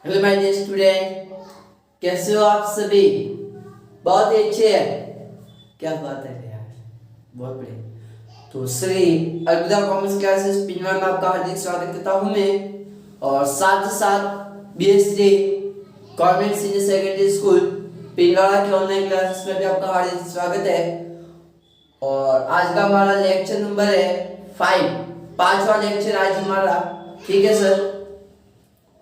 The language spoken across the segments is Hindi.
हेलो माय डियर स्टूडेंट, कैसे हो आप सभी। बहुत ही अच्छे हैं। क्या बात है यार, बहुत बढ़िया। तो श्री अलविदा कॉमर्स क्लासेस पिंजरा में आपका हार्दिक स्वागत करता हूं मैं, और साथ ही साथ BS3 government senior secondary school पिंजरा के ऑनलाइन क्लासेस में भी आपका हार्दिक स्वागत है। और आज का हमारा लेक्चर नंबर है 5, पांचवा लेक्चर आज हमारा। ठीक है सर।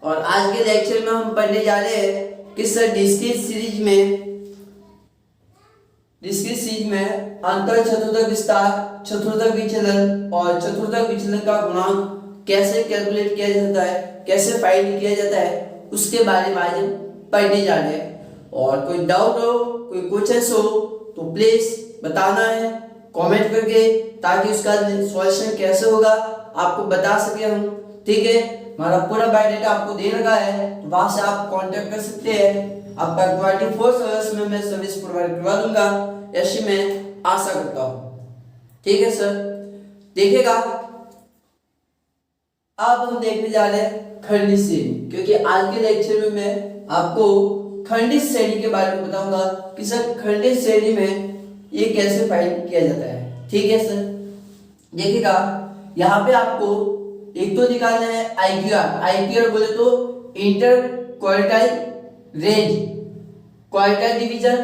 और आज के लेक्चर में हम पढ़ने जा रहे हैं कि सर डिस्क्रीट सीरीज में अंतर चतुर्थक विस्तार, चतुर्थक विचलन और चतुर्थक विचलन का गुणांक कैसे कैलकुलेट किया जाता है, कैसे फाइंड किया जाता है, उसके बारे में आज हम पढ़ने जा रहे हैं। और कोई डाउट हो, कोई क्वेश्चन हो तो प्लीज बताना है कमेंट करके, ताकि उसका सॉल्यूशन कैसे होगा आपको बता सके हम। ठीक है, हमारा पूरा बायोडाटा आपको दे रखा है, तो वहां से आप कांटेक्ट कर सकते हैं। आपका 24 आवर्स में मैं सर्विस प्रोवाइड करवा दूंगा, ऐसी मैं आशा करता हूं। ठीक है सर। देखिएगा, अब हम देखने जा रहे हैं खंडित श्रेणी, क्योंकि आज के लेक्चर में मैं आपको खंडित श्रेणी के बारे में बताऊंगा कि सर खंडित श्रेणी में ये कैसे फाइंड किया जाता है। ठीक है सर। देखिएगा, यहाँ पे आपको एक तो निकालना है IQR बोले तो inter quartile range, quartile division,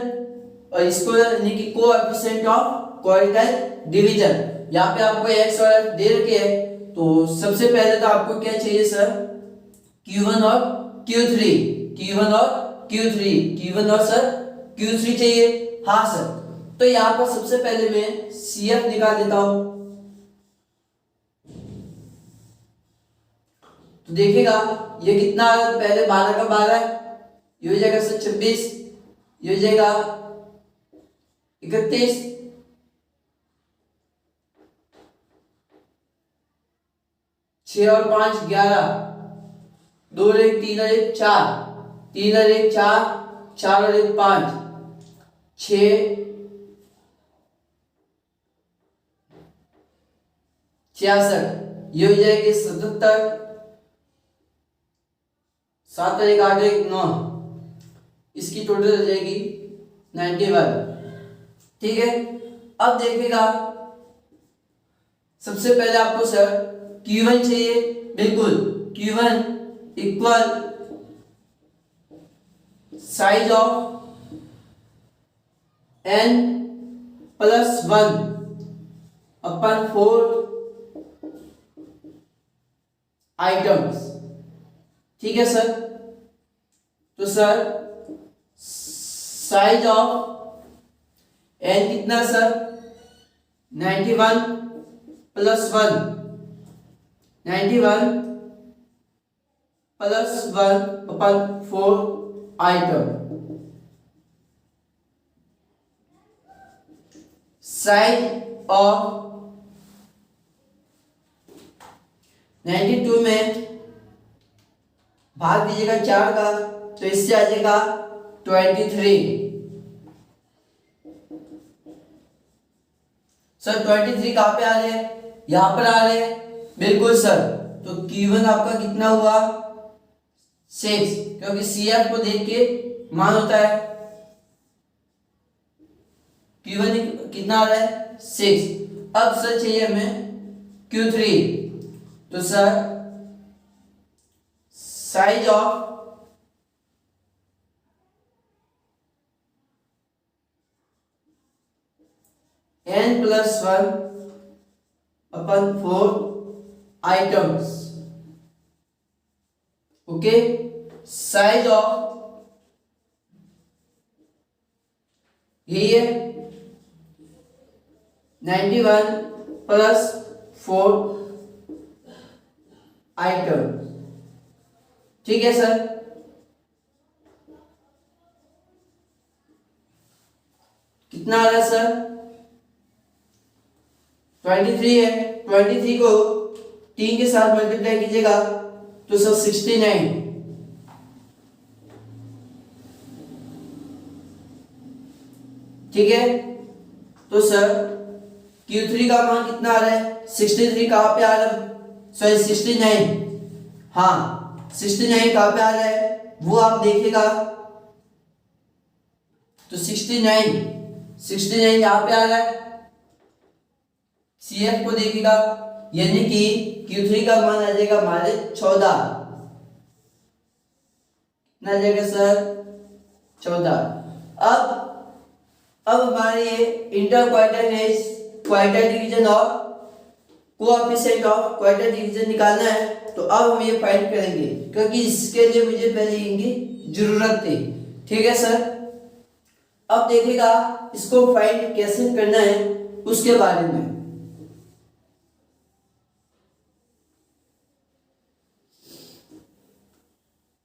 और इसको यानी कि कोएफिशिएंट ऑफ क्वार्टाइल डिवीजन। यहाँ पे आपको x और f दे रखे हैं, तो सबसे पहले तो आपको क्या चाहिए सर, Q1 और Q3, Q1 और सर Q3 चाहिए। हाँ सर। तो यहाँ पर सबसे पहले मैं CF निकाल देता हूं। तो देखिएगा ये कितना, पहले 12 का 12, ये हो जाएगा सर 26, ये हो जाएगा 31, 6 और 5 11, 2 और 1 3 और 1 4, 3 और 1 4, 4 और 1 5, 6 66, ये हो जाएगी 77, 7 और 1 8 और 1 9, इसकी टोटल हो जाएगी 91। ठीक है। अब देखिएगा, सबसे पहले आपको सर Q1 चाहिए। बिल्कुल, Q1 equal size of n plus 1 upon 4 items. ठीक है सर। तो सर साइज ऑफ n कितना sir, 91 plus 1, 91 plus 1 upon 4 item. Size of 92 में भाग दीजिएगा 4 का, तो इससे आ जाएगा 23। सर 23 कहां पे आ रहे हैं, यहां पर आ रहे हैं। बिल्कुल सर। तो Q1 आपका कितना हुआ, 6, क्योंकि CF को देख के मान होता है। Q1 कितना आ रहा है, 6। अब सर चाहिए हमें Q3। तो sir size of n plus 1 upon 4 items. Okay. Size of यही है 91 प्लस 4 आइटम। ठीक है सर। कितना आ रहा है सर, 23 है। 23 को 3 के साथ मल्टीप्लाई कीजिएगा तो सर 69। ठीक है। तो सर Q3 का मान कितना आ रहा है, 63 कहां पे आ रहा है, सॉरी 69। हाँ 69 कहां पे आ रहा है, वो आप देखिएगा तो 69 यहाँ पे आ रहा है। CF को देखिएगा यानी कि Q3 का मान आ जाएगा हमारे 14, कितना आ जाएगा सर 14। अब हमारे ये inter quartile range quartile deviation और कोएफिशिएंट ऑफ क्वार्टर डिवीजन निकालना है। तो अब हम ये फाइंड करेंगे क्योंकि इसके लिए मुझे पहले इनकी जरूरत थी। ठीक है सर, अब देखिएगा इसको फाइंड कैसे करना है उसके बारे में।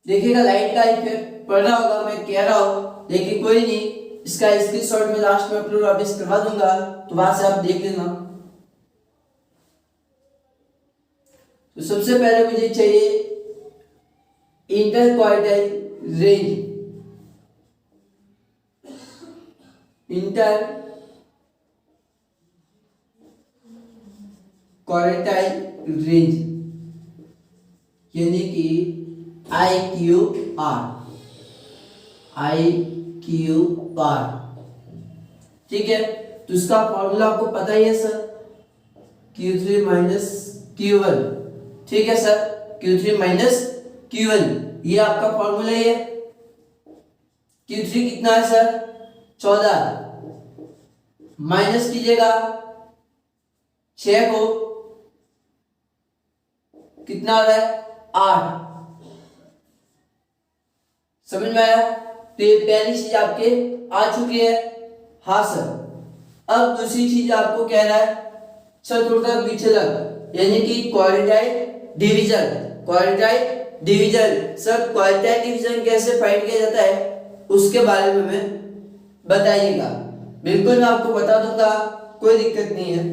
देखिएगा लाइट का इफेक्ट पड़ रहा होगा, मैं कह रहा हूं, लेकिन कोई नहीं, इसका स्क्रीनशॉट में लास्ट में अपलोड वापस करवा दूंगा, तो वहां से आप देख लेना। तो सबसे पहले मुझे चाहिए inter quartile range, inter quartile range यानी कि IQR, ठीक है। तो इसका फॉर्मूला आपको पता ही है सर, Q3 माइनस Q1, ठीक है सर, Q3 माइनस Q1 ये आपका फॉर्मूला ही है। Q3 कितना है सर 14, माइनस कीजिएगा 6 को, कितना आ रहा है 8, समझ में आया। तो ये पहली चीज आपके आ चुकी है। हाँ सर, अब दूसरी चीज आपको कह रहा है चतुर्थक विचलन यानी कि क्वाड्राइट डिवीजन। क्वाड्राइट डिवीजन सर, क्वाड्राइट डिवीजन कैसे फाइंड किया जाता है उसके बारे में मैं बताइएगा। बिल्कुल मैं आपको बता दूंगा, कोई दिक्कत नहीं है।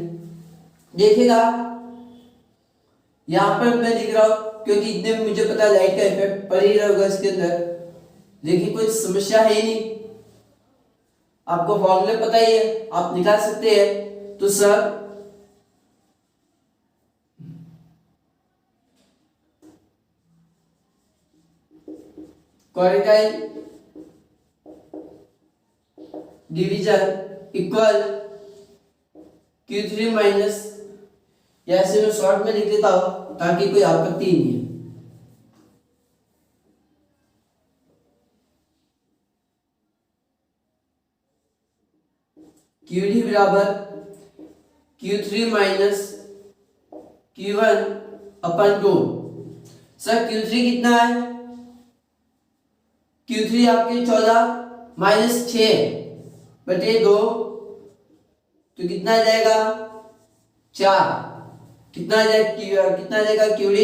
देखिएगा यहां पर मैं लिख रहा हूं क्योंकि इतने में मुझे पता लाइट का इफेक्ट पड़ ही रहा होगा इसके अंदर, लेकिन कोई समस्या है ही नहीं, आपको फॉर्मूले पता ही है, आप निकाल सकते हैं। तो sir quartile division equal Q3 minus, या ऐसे मैं शॉर्ट में लिख देता हूं ताकि कोई आपत्ति नहीं है। QD बराबर Q3 माइनस Q1 अपन 2। सर Q3 कितना है, Q3 आपके 14 माइनस 6 बटे 2, तो कितना आ जाएगा 4, कितना आ जाएगा QD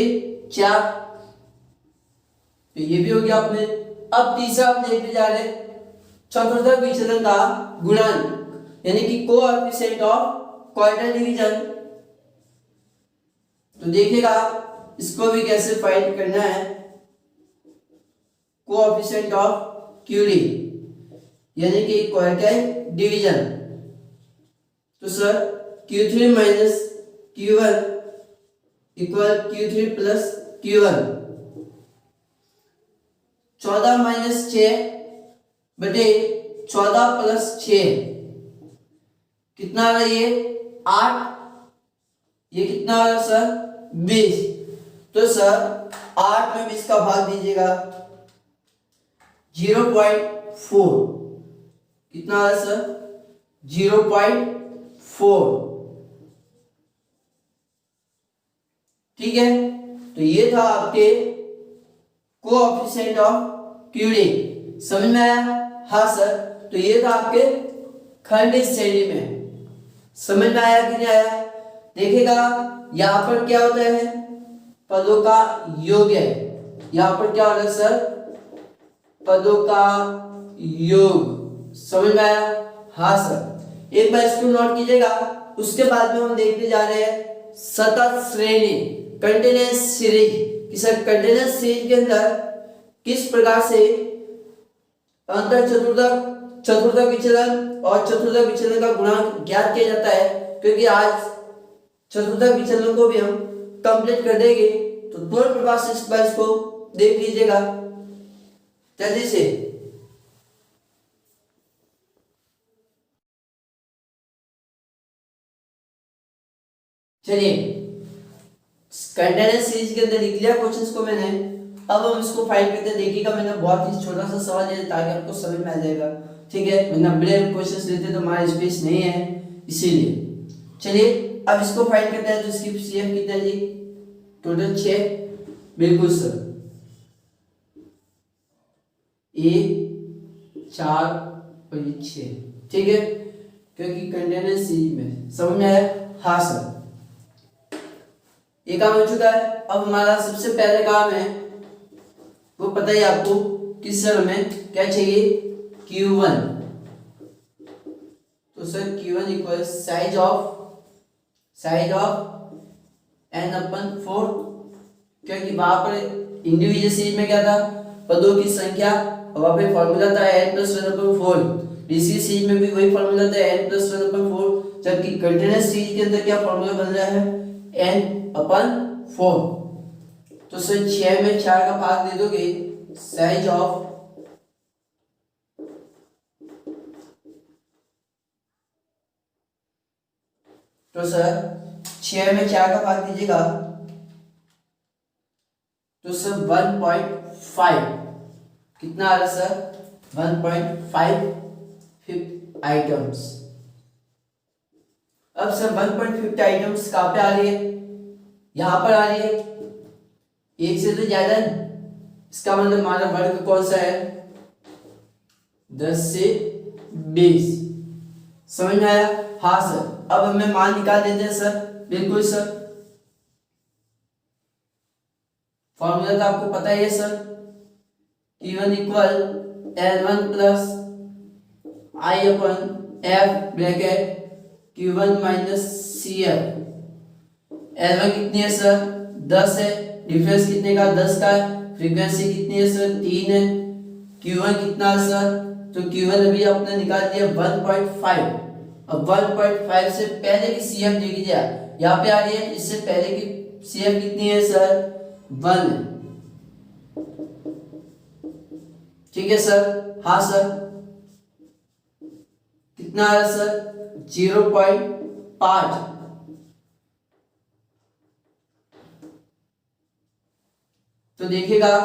4। तो ये भी हो गया आपने। अब तीसरा आप देखते जा रहे चतुर्थक विचलन का गुणांक यानी कि कोएफिशिएंट ऑफ क्वार्टर डिवीजन। तो देखिएगा इसको भी कैसे फाइंड करना है, कोएफिशिएंट ऑफ QD यानी कि क्वार्टर डिवीजन। तो sir Q3 minus Q1 equal Q3 plus Q1, 14 minus 6 बटे 14 प्लस 6, कितना आ रहा है ये 8, ये कितना आ रहा है सर 20। तो सर 8 में 20 का भाग दीजिएगा 0.4, कितना आ रहा है सर 0.4, ठीक है। तो ये था आपके कोएफिशिएंट ऑफ QD, समझ में आया। हाँ सर, तो ये था आपके खंडित श्रेणी में, समझ में आया कि नहीं आया। देखिएगा यहां पर क्या होता है, पदों का योग है, यहां पर क्या होता है सर पदों का योग, समझ में आया। हाँ सर, एक बार इसको नोट कीजिएगा। उसके बाद में हम देखने जा रहे हैं सतत श्रेणी, कंटीन्यूअस सीरीज। कंटीन्यूअस सीरीज के अंदर किस प्रकार से अंतर चतुर्थक विचलन और चतुर्थक विचलन का गुणांक ज्ञात किया जाता है, क्योंकि आज चतुर्थक विचलन को भी हम कंप्लीट कर देंगे। तो दोनों प्रकार से इस बार इसको देख लीजिएगा। जल्दी से। चलिए, कंटेनर सीरीज के अंदर लिख लिया क्वेश्चंस को मैंने। अब हम इसको फाइंड करते हैं। देखिएगा मैंने बहुत ही छोटा सा सवाल दिया ताकि आपको समझ में आ जाएगा। ठीक है, मैं 90 क्वेश्चंस लेते तो हमारा स्पेस नहीं है इसीलिए। चलिए अब इसको फाइंड करते हैं। तो इसकी सीएफ कितना है जी? टोटल 6। बिल्कुल सर, ये 4 और ये 6। ठीक है, क्योंकि कंटेनर सीरीज में। समझ में आया? हाँ सर, ये काम हो चुका है। अब हमारा सबसे पहले काम है वो पता ही आपको, किस सर हमें क्या चाहिए? Q1। तो sir Q1 equal size of n/4, क्योंकि वहां पर इंडिविजुअल सीरीज में क्या था? पदों की संख्या, और वहां पे फॉर्मूला था n+1/4। डीसी सीरीज में भी वही फॉर्मूला था n+1/4, जबकि कंटेनर सीरीज के अंदर क्या फॉर्मूला बन रहा है? n/4। तो सर 6 में 4 का भाग दे दोगे, साइज ऑफ तो सर 6 में 4 का भाग दीजिएगा तो सर 1.5 कितना आ रहा है सर? 1.5 आइटम्स। अब सर 1.5 आइटम्स कहां पे आ रही है? यहां पर आ रही है। एक से तो ज्यादा है, इसका मतलब हमारा वर्ग कौन सा है? 10 से 20। समझ में आया? हाँ सर। अब हमें मान निकाल देते हैं सर। बिल्कुल सर, फॉर्मूला तो आपको पता ही है sir. Q1 equal L1 plus I/F bracket Q1 minus CF। L1 कितनी है सर? 10 है। डिफरेंस कितने का? 10 का है। फ्रीक्वेंसी कितनी है सर? 3 है। Q1 कितना है सर? तो Q1 अभी आपने निकाल दिया 1.5। अब 1.5 से पहले की CF देख लीजिए, यहाँ पे आ रही है। इससे पहले की CF कितनी है सर? 1 है। ठीक है सर? हाँ सर। कितना आ रहा है सर? 0.5। तो देखिएगा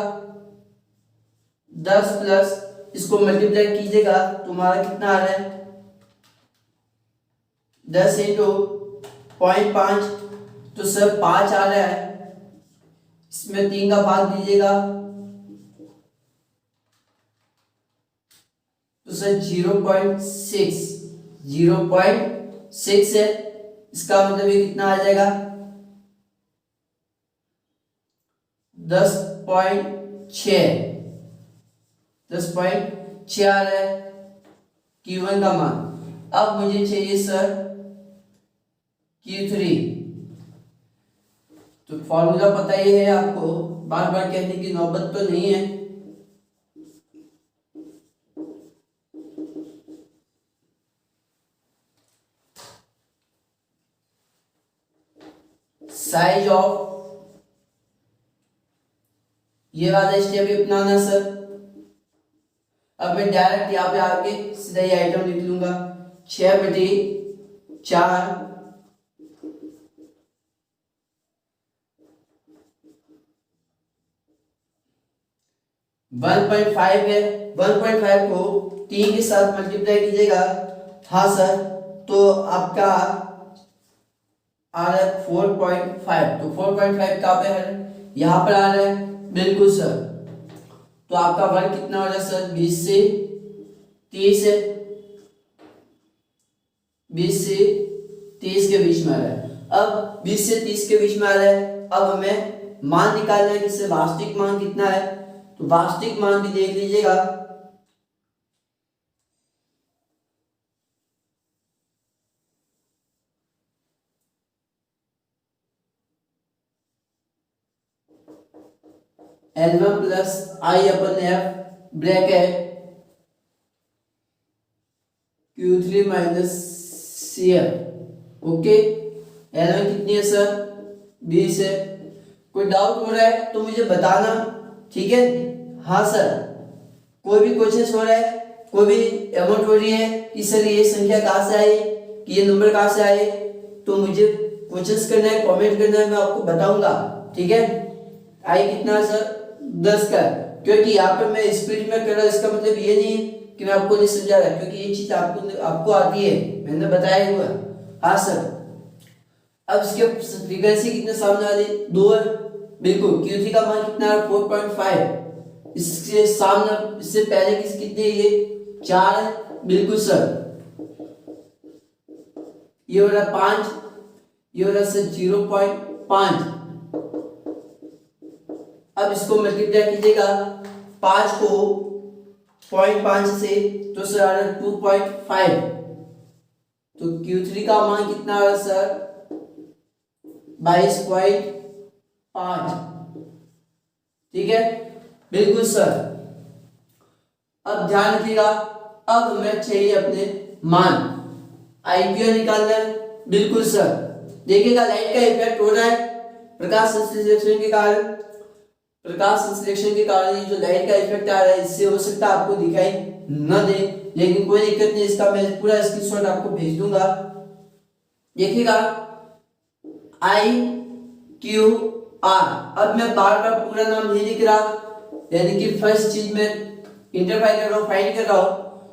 10 प्लस इसको मल्टीप्लाई कीजिएगा, तुम्हारा कितना आ रहा है? 10 इंटू 0.5, तो सर 5 आ रहा है। इसमें 3 का भाग दीजिएगा तो सर 0.6 है। इसका मतलब ये कितना आ जाएगा? 10.6 आ रहा है Q1 का मान। अब मुझे चाहिए सर Q3। तो फॉर्मूला पता ही है आपको, बार बार कहने की नौबत तो नहीं है। साइज ऑफ, ये वाला स्टेप भी अपनाना सर। अब मैं डायरेक्ट यहाँ पे आके सीधा ये आइटम लिख लूंगा। 6/4 1.5 है। 1.5 को 3 के साथ मल्टीप्लाई कीजिएगा। हाँ सर, तो आपका आ रहा है 4.5। तो 4.5 कहाँ पे है? यहाँ पर आ रहा है। बिल्कुल सर। तो आपका वर्ग कितना हो रहा है सर? 20 से 30 है। 20 से 30 के बीच में आ रहा है। अब 20 से 30 के बीच में आ रहा है। अब हमें मान निकालना है, किससे? वास्तविक मान कितना है? तो वास्तविक मान भी देख लीजिएगा। L1 plus I/F bracket Q3 minus CF। Okay, L1 कितनी है सर? 20 है। कोई डाउट हो रहा है तो मुझे बताना, ठीक है? हाँ सर। कोई भी क्वेश्चन हो रहा है, कोई भी अमाउंट हो रही है कि सर ये संख्या कहाँ से आई, कि ये नंबर कहाँ से आए, तो मुझे क्वेश्चन करना है, कमेंट करना है, मैं आपको बताऊंगा। ठीक है, आई कितना सर 10 का, क्योंकि यहाँ पे मैं स्पीड में कर रहा हूँ, इसका मतलब ये नहीं कि मैं आपको नहीं समझा रहा, क्योंकि ये चीज आपको आती है, मैंने बताया हुआ। हाँ सर, अब इसके फ्रीक्वेंसी कितने सामने आ रही, 2 है, बिल्कुल। Q3 का मान कितना है 4.5, इसके सामने इससे पहले कितने, ये 4 है, बिल्कुल सर। ये हो रहा 5, ये हो रहा सर 0.5। अब इसको मल्टीप्लाई कीजिएगा 5 को 0.5 से, तो सर आ रहा 2.5। तो Q3 का मान कितना आ रहा सर 22.5। ठीक है, बिल्कुल सर। अब ध्यान रखिएगा, अब हमें चाहिए अपने मान, आईक्यू निकालना है, बिल्कुल सर। देखिएगा लाइट का इफेक्ट हो रहा है प्रकाश संश्लेषण के कारण, प्रकाश संश्लेषण के कारण ये जो लाइट का इफेक्ट आ रहा है, इससे हो सकता है आपको दिखाई न दे, लेकिन कोई दिक्कत नहीं, इसका मैं पूरा स्क्रीनशॉट आपको भेज दूंगा। देखिएगा आई क्यू आर, अब मैं बार बार पूरा नाम नहीं लिख रहा, यानी कि फर्स्ट चीज में इंटरफाइंड कर रहा हूँ, फाइंड कर रहा हूँ,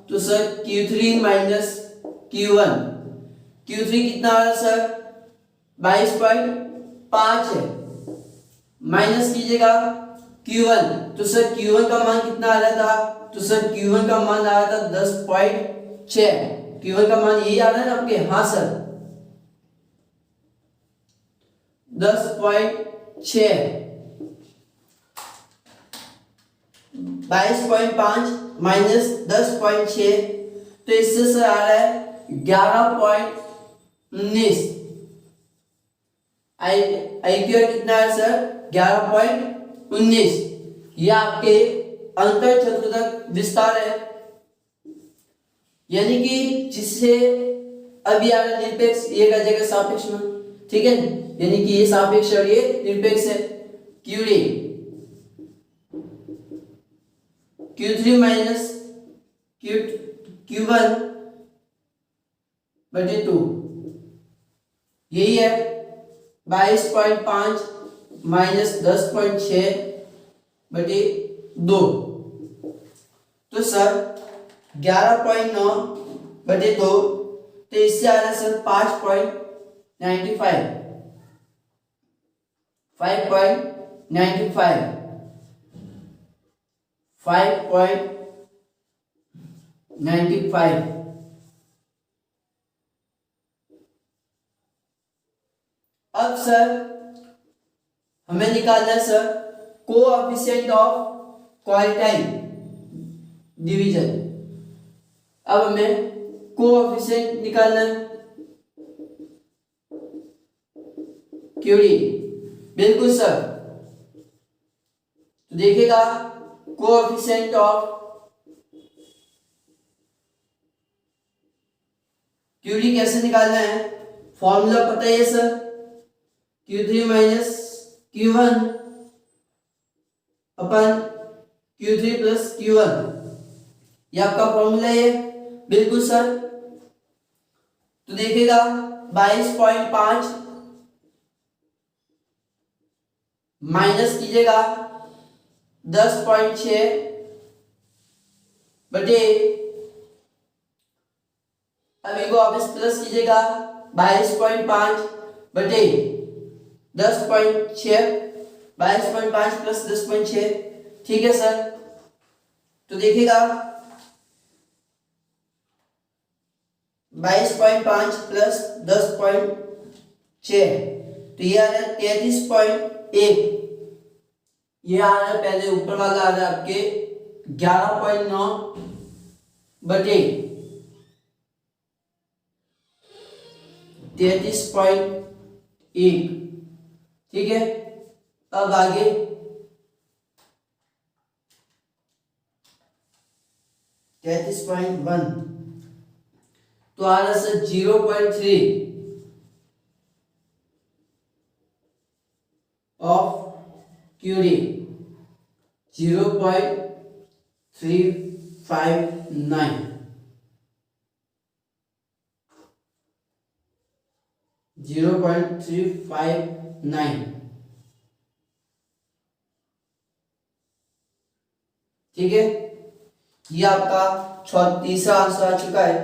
तो sir Q3 minus Q1, Q3 कितना आ रहा है सर 22.5 है, माइनस कीजिएगा Q1, तो सर Q1 का मान कितना आ रहा था, तो सर Q1 का मान आ रहा था 10.6, Q1 का मान यही आ रहा है ना आपके, हाँ सर 10.6, 22.5 माइनस 10.6, तो इससे सर आ रहा है 11.19। आईक्यू कितना है सर 11.19। ये आपके अंतर चतुर्थक विस्तार है, यानी कि जिससे अभी आ रहा निरपेक्ष, ये का जगह सापेक्ष में, ठीक है, यानी कि ये सापेक्ष और ये निरपेक्ष है। Q3 माइनस Q1 बटे 2, यही है 22.5 माइनस 10.6 बटे 2, तो सर 11.9 बटे 2, तो इससे आ रहा है सर 5.95, 5.95, 5.95। अब सर हमें निकालना है sir coefficient of quartile division. अब हमें कोएफिशिएंट निकालना है, क्यूडी, बिल्कुल सर। तो देखिएगा कोएफिशिएंट ऑफ क्यूडी कैसे निकालना है, फॉर्मूला पता है सर, Q3 माइनस Q1 अपन Q3 प्लस Q1, ये आपका फॉर्मूला है, बिल्कुल सर। तो देखिएगा 22.5 माइनस कीजिएगा 10.6 बटे, अब इनको वापस प्लस कीजिएगा 22.5 बटे 10.6, 22.5 प्लस 10.6, ठीक है सर। तो देखिएगा 22.5 प्लस 10.6, तो ये आ रहा है 33.1, ये आ रहा है पहले ऊपर वाला आ रहा है आपके 11.9 बटे 33.1, ठीक है। अब आगे 33.1, तो आ रहा सर 0.3 ऑफ क्यूडी, 0.3 359 0.359। ठीक है, ये आपका तीसरा आंसर आ चुका है।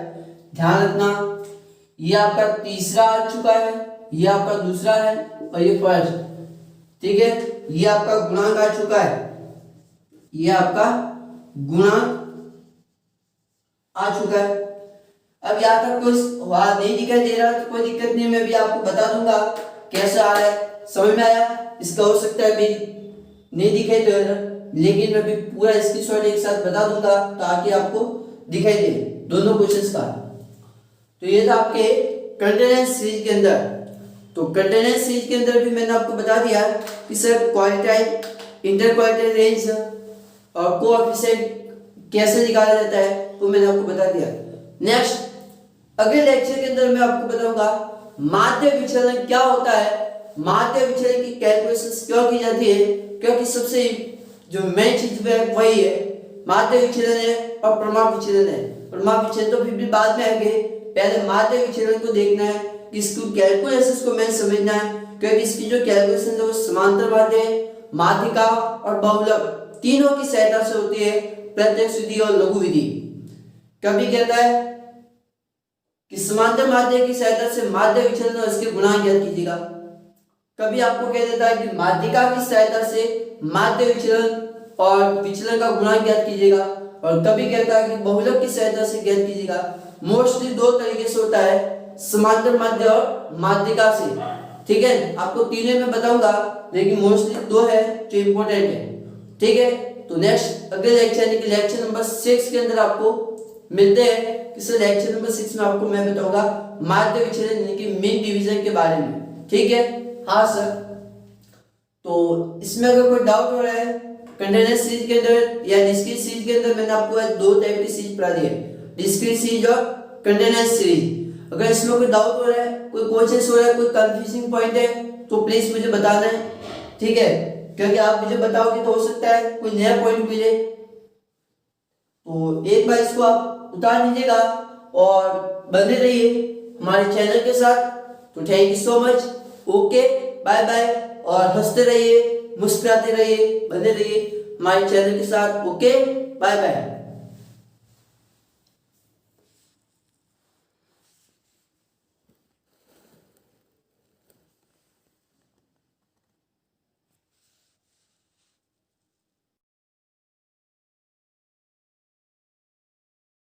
ध्यान रखना, ये आपका तीसरा आ चुका है, ये आपका दूसरा है और ये फर्स्ट। ठीक है, ये आपका गुणांक आ चुका है, ये आपका गुणांक आ चुका है। अब यहाँ तक कुछ नहीं दिखाई दे रहा तो कोई दिक्कत नहीं, मैं भी आपको बता दूंगा कैसे आ रहा है। समझ में आया? इसका हो सकता है मेरी नहीं दिखाई दे रहा, लेकिन मैं भी पूरा स्क्रीनशॉट एक साथ बता दूंगा ताकि आपको दिखाई दे दोनों क्वेश्चंस का। तो ये था आपके कंटेनेंस सीरीज के अंदर। तो कंटेनेंस सीरीज के अंदर भी मैंने आपको बता दिया कि सर क्वालिटाइल, इंटर क्वालिटाइल रेंज और कोएफिशिएंट कैसे निकाला जाता है, तो मैंने आपको बता दिया। नेक्स्ट अगले लेक्चर के अंदर मैं आपको बताऊंगा माध्य विचलन क्या होता है, माध्य विचलन की कैलकुलेशंस क्यों की जाती है, क्योंकि सबसे जो मेन चीज है वही है माध्य विचलन है और प्रमाप विचलन है। प्रमाप विचलन तो फिर भी बाद में आएंगे, पहले माध्य विचलन को देखना है, इसको कैलकुलेशंस को मैं समझना है, क्योंकि इसकी जो कैलकुलेशन है वो समांतर माध्य, माध्यिका और बहुलक तीनों की सहायता से होती है, प्रत्यक्ष विधि और लघु विधि। कभी कहता है कि समांतर माध्य की सहायता से माध्य विचलन और इसके गुणांक ज्ञात कीजिएगा, कभी आपको कह देता है कि माध्यिका की सहायता से माध्य विचलन और विचलन का गुणांक ज्ञात कीजिएगा, और कभी कहता है कि बहुलक की सहायता से ज्ञात कीजिएगा। मोस्टली दो तरीके से होता है, समांतर माध्य और माध्यिका से। ठीक है, आपको तीनों में बताऊंगा, लेकिन मोस्टली दो है जो इंपॉर्टेंट है। ठीक है, तो नेक्स्ट अगले लेक्चर यानी कि लेक्चर नंबर 6 के अंदर आपको मिलते हैं। इस लेक्चर नंबर 6 में आपको मैं बताऊंगा माध्य विचलन यानी कि मीन डिवीजन के बारे में। ठीक है, हाँ सर, तो इसमें अगर कोई डाउट हो रहा है कंटेनेंस सीरीज के अंदर या डिस्क्रीट सीरीज के अंदर, मैंने आपको दो टाइप की सीरीज पढ़ा दी है, डिस्क्रीट सीरीज और कंटेनेंस सीरीज। अगर इसमें कोई डाउट हो रहा है, कोई क्वेश्चन हो रहा है, कोई कंफ्यूजिंग पॉइंट है, तो प्लीज मुझे बताना है। ठीक है, क्योंकि आप मुझे बताओगे तो हो सकता है कोई नया पॉइंट मिले। तो एक बार इसको आप उतार लीजिएगा और बने रहिए हमारे चैनल के साथ। तो thank you so much, okay, bye bye, और हंसते रहिए, मुस्कुराते रहिए, बने रहिए हमारे चैनल के साथ। Okay, bye bye.